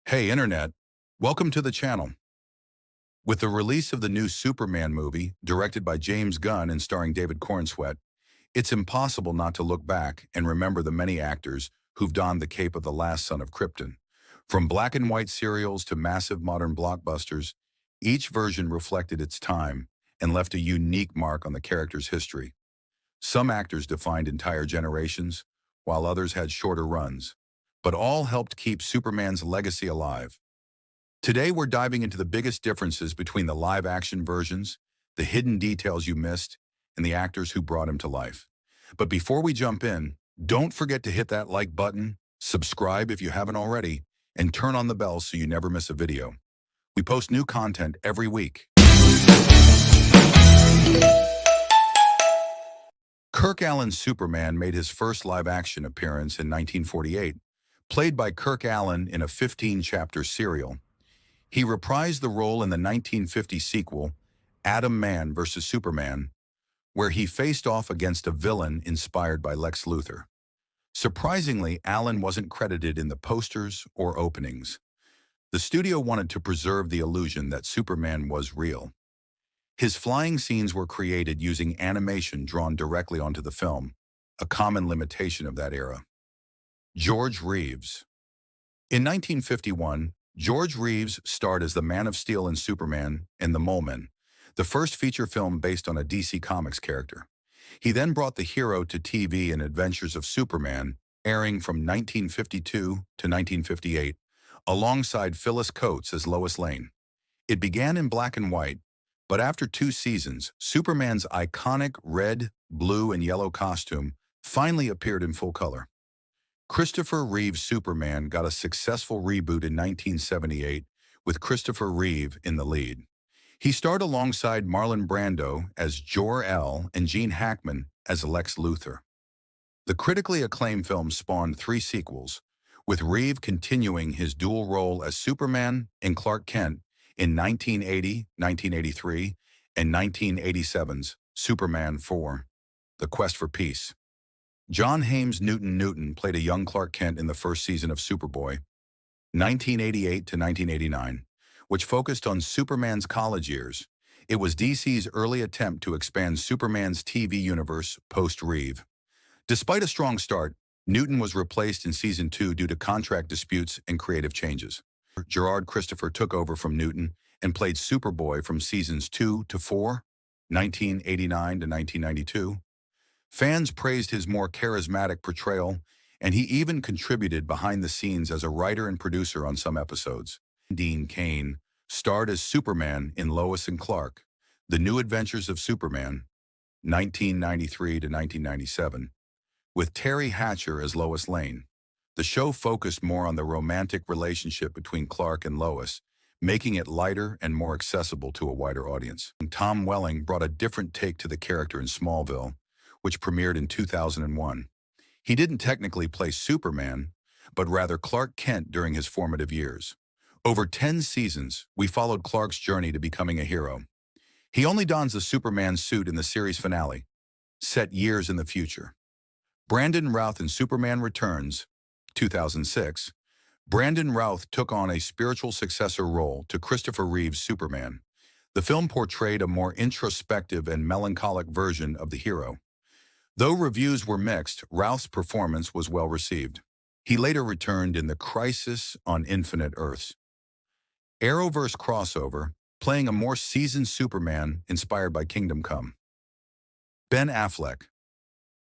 Hey Internet, welcome to the channel. With the release of the new Superman movie, directed by James Gunn and starring David Corenswet, it's impossible not to look back and remember the many actors who've donned the cape of the last son of Krypton. From black and white serials to massive modern blockbusters, each version reflected its time and left a unique mark on the character's history. Some actors defined entire generations, while others had shorter runs, but all helped keep Superman's legacy alive. Today, we're diving into the biggest differences between the live-action versions, the hidden details you missed, and the actors who brought him to life. But before we jump in, don't forget to hit that like button, subscribe if you haven't already, and turn on the bell so you never miss a video. We post new content every week. Kirk Allen's Superman made his first live-action appearance in 1948, played by Kirk Allen in a 15-chapter serial. He reprised the role in the 1950 sequel, Atom Man vs. Superman, where he faced off against a villain inspired by Lex Luthor. Surprisingly, Allen wasn't credited in the posters or openings. The studio wanted to preserve the illusion that Superman was real. His flying scenes were created using animation drawn directly onto the film, a common limitation of that era. George Reeves. In 1951, George Reeves starred as the Man of Steel in Superman and the Mole Men, the first feature film based on a DC Comics character. He then brought the hero to TV in Adventures of Superman, airing from 1952 to 1958, alongside Phyllis Coates as Lois Lane. It began in black and white, but after 2 seasons, Superman's iconic red, blue, and yellow costume finally appeared in full color. Christopher Reeve's Superman got a successful reboot in 1978 with Christopher Reeve in the lead. He starred alongside Marlon Brando as Jor-El and Gene Hackman as Lex Luthor. The critically acclaimed film spawned 3 sequels, with Reeve continuing his dual role as Superman and Clark Kent in 1980, 1983, and 1987's Superman 4, The Quest for Peace. John Hames Newton played a young Clark Kent in the first season of Superboy, 1988 to 1989, which focused on Superman's college years. It was DC's early attempt to expand Superman's TV universe post-Reeve. Despite a strong start, Newton was replaced in Season 2 due to contract disputes and creative changes. Gerard Christopher took over from Newton and played Superboy from Seasons 2 to 4, 1989 to 1992. Fans praised his more charismatic portrayal, and he even contributed behind the scenes as a writer and producer on some episodes. Dean Cain starred as Superman in Lois and Clark, The New Adventures of Superman, 1993 to 1997, with Terry Hatcher as Lois Lane. The show focused more on the romantic relationship between Clark and Lois, making it lighter and more accessible to a wider audience. Tom Welling brought a different take to the character in Smallville, which premiered in 2001. He didn't technically play Superman, but rather Clark Kent during his formative years. Over 10 seasons, we followed Clark's journey to becoming a hero. He only dons the Superman suit in the series finale, set years in the future. Brandon Routh in Superman Returns, 2006, Brandon Routh took on a spiritual successor role to Christopher Reeve's Superman. The film portrayed a more introspective and melancholic version of the hero. Though reviews were mixed, Routh's performance was well received. He later returned in The Crisis on Infinite Earths, Arrowverse crossover, playing a more seasoned Superman inspired by Kingdom Come. Ben Affleck.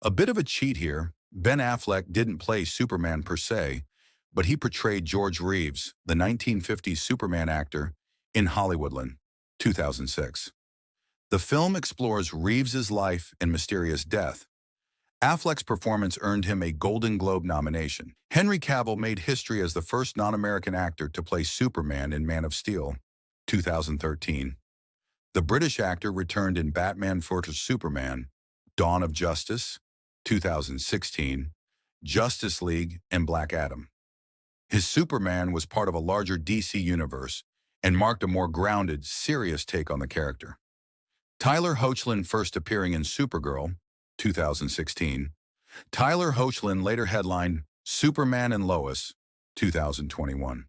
A bit of a cheat here, Ben Affleck didn't play Superman per se, but he portrayed George Reeves, the 1950s Superman actor, in Hollywoodland, 2006. The film explores Reeves's life and mysterious death. Affleck's performance earned him a Golden Globe nomination. Henry Cavill made history as the first non-American actor to play Superman in Man of Steel, 2013. The British actor returned in Batman vs. Superman, Dawn of Justice, 2016, Justice League, and Black Adam. His Superman was part of a larger DC universe and marked a more grounded, serious take on the character. Tyler Hoechlin first appearing in Supergirl, 2016. Tyler Hoechlin later headlined Superman and Lois, 2021.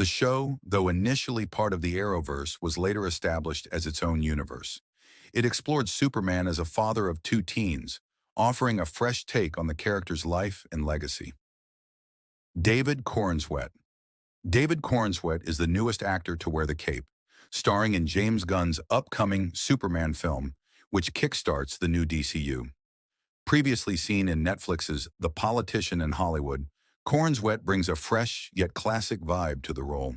The show, though initially part of the Arrowverse, was later established as its own universe. It explored Superman as a father of two teens, offering a fresh take on the character's life and legacy. David Corenswet. David Corenswet is the newest actor to wear the cape, starring in James Gunn's upcoming Superman film, which kickstarts the new DCU. Previously seen in Netflix's The Politician in Hollywood, Corenswet brings a fresh yet classic vibe to the role.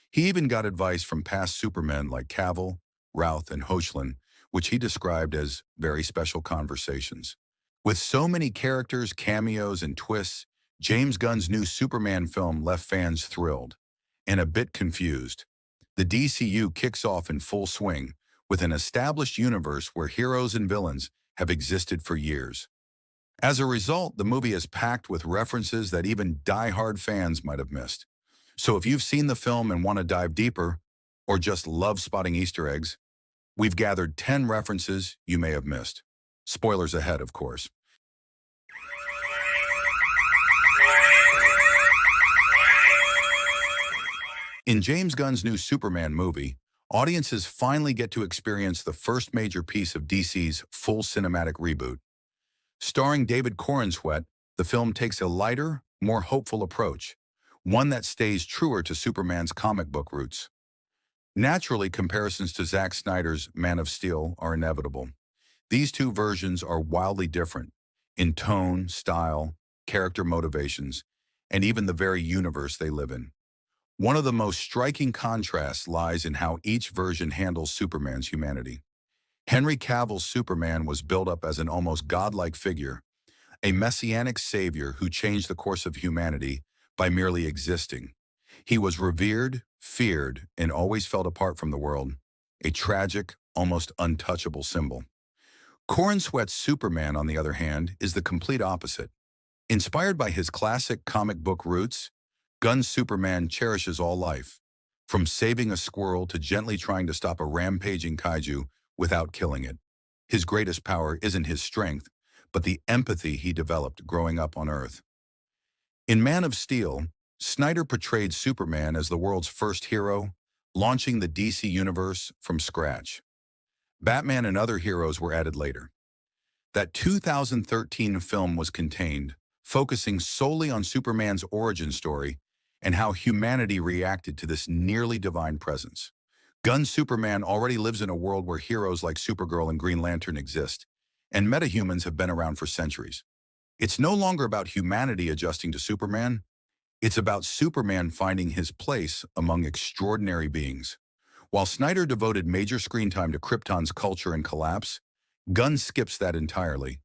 He even got advice from past Supermen like Cavill, Routh, and Hoechlin, which he described as very special conversations. With so many characters, cameos, and twists, James Gunn's new Superman film left fans thrilled and a bit confused. The DCU kicks off in full swing with an established universe where heroes and villains have existed for years. As a result, the movie is packed with references that even die-hard fans might have missed. So if you've seen the film and want to dive deeper, or just love spotting Easter eggs, we've gathered 10 references you may have missed. Spoilers ahead, of course. In James Gunn's new Superman movie, audiences finally get to experience the first major piece of DC's full cinematic reboot. Starring David Corenswet, the film takes a lighter, more hopeful approach, one that stays truer to Superman's comic book roots. Naturally, comparisons to Zack Snyder's Man of Steel are inevitable. These two versions are wildly different in tone, style, character motivations, and even the very universe they live in. One of the most striking contrasts lies in how each version handles Superman's humanity. Henry Cavill's Superman was built up as an almost godlike figure, a messianic savior who changed the course of humanity by merely existing. He was revered, feared, and always felt apart from the world, a tragic, almost untouchable symbol. Corenswet's Superman, on the other hand, is the complete opposite. Inspired by his classic comic book roots, Gunn's Superman cherishes all life, from saving a squirrel to gently trying to stop a rampaging kaiju without killing it. His greatest power isn't his strength, but the empathy he developed growing up on Earth. In Man of Steel, Snyder portrayed Superman as the world's first hero, launching the DC universe from scratch. Batman and other heroes were added later. That 2013 film was contained, focusing solely on Superman's origin story and how humanity reacted to this nearly divine presence. Gunn's Superman already lives in a world where heroes like Supergirl and Green Lantern exist, and metahumans have been around for centuries. It's no longer about humanity adjusting to Superman. It's about Superman finding his place among extraordinary beings. While Snyder devoted major screen time to Krypton's culture and collapse, Gunn skips that entirely.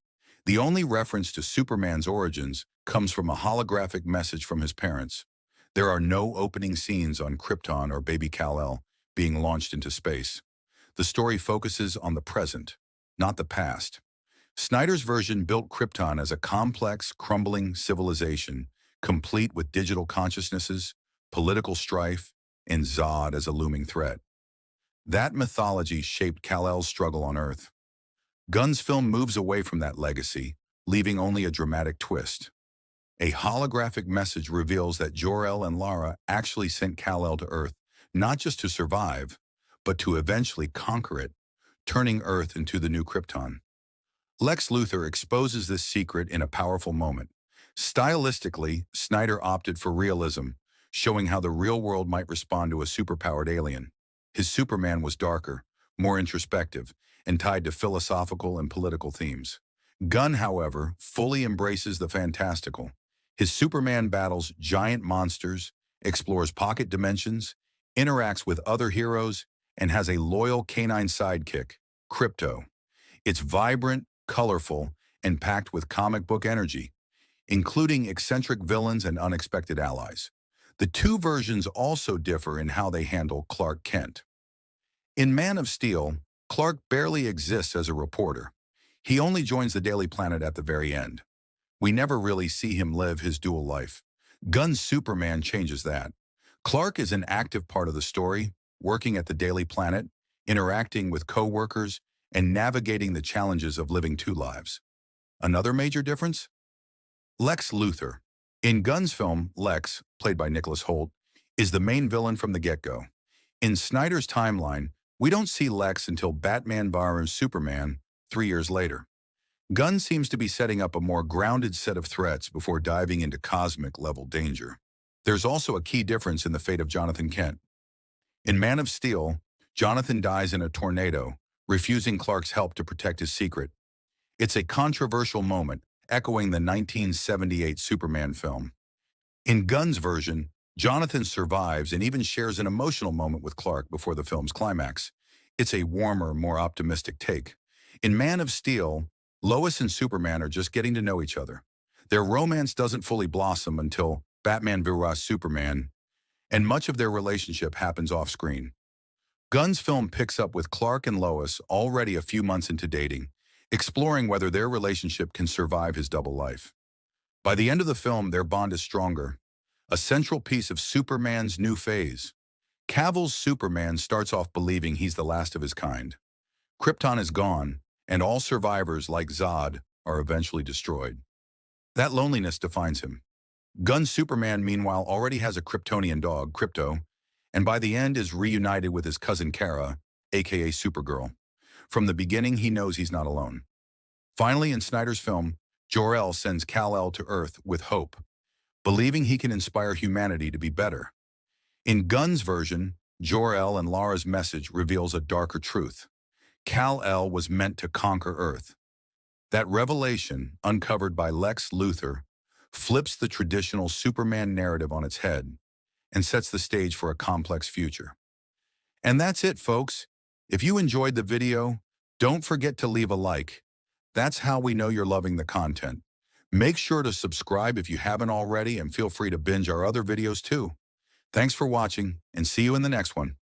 The only reference to Superman's origins comes from a holographic message from his parents. There are no opening scenes on Krypton or baby Kal-El being launched into space. The story focuses on the present, not the past. Snyder's version built Krypton as a complex, crumbling civilization, complete with digital consciousnesses, political strife, and Zod as a looming threat. That mythology shaped Kal-El's struggle on Earth. Gunn's film moves away from that legacy, leaving only a dramatic twist. A holographic message reveals that Jor-El and Lara actually sent Kal-El to Earth, not just to survive, but to eventually conquer it, turning Earth into the new Krypton. Lex Luthor exposes this secret in a powerful moment. Stylistically, Snyder opted for realism, showing how the real world might respond to a superpowered alien. His Superman was darker, more introspective, and tied to philosophical and political themes. Gunn, however, fully embraces the fantastical. His Superman battles giant monsters, explores pocket dimensions, interacts with other heroes, and has a loyal canine sidekick, Krypto. It's vibrant, colorful, and packed with comic book energy, including eccentric villains and unexpected allies. The two versions also differ in how they handle Clark Kent. In Man of Steel, Clark barely exists as a reporter. He only joins the Daily Planet at the very end. We never really see him live his dual life. Gunn's Superman changes that. Clark is an active part of the story, working at the Daily Planet, interacting with co-workers, and navigating the challenges of living two lives. Another major difference? Lex Luthor. In Gunn's film, Lex, played by Nicholas Hoult, is the main villain from the get-go. In Snyder's timeline, we don't see Lex until Batman vs. Superman 3 years later. Gunn seems to be setting up a more grounded set of threats before diving into cosmic-level danger. There's also a key difference in the fate of Jonathan Kent. In Man of Steel, Jonathan dies in a tornado, refusing Clark's help to protect his secret. It's a controversial moment, echoing the 1978 Superman film. In Gunn's version, Jonathan survives and even shares an emotional moment with Clark before the film's climax. It's a warmer, more optimistic take. In Man of Steel, Lois and Superman are just getting to know each other. Their romance doesn't fully blossom until Batman vs. Superman, and much of their relationship happens off-screen. Gunn's film picks up with Clark and Lois already a few months into dating, exploring whether their relationship can survive his double life. By the end of the film, their bond is stronger, a central piece of Superman's new phase. Cavill's Superman starts off believing he's the last of his kind. Krypton is gone, and all survivors like Zod are eventually destroyed. That loneliness defines him. Gunn's Superman, meanwhile, already has a Kryptonian dog, Krypto, and by the end is reunited with his cousin Kara, aka Supergirl. From the beginning, he knows he's not alone. Finally, in Snyder's film, Jor-El sends Kal-El to Earth with hope, believing he can inspire humanity to be better. In Gunn's version, Jor-El and Lara's message reveals a darker truth. Kal-El was meant to conquer Earth. That revelation, uncovered by Lex Luthor, flips the traditional Superman narrative on its head and sets the stage for a complex future. And that's it, folks. If you enjoyed the video, don't forget to leave a like. That's how we know you're loving the content. Make sure to subscribe if you haven't already, and feel free to binge our other videos too. Thanks for watching, and see you in the next one.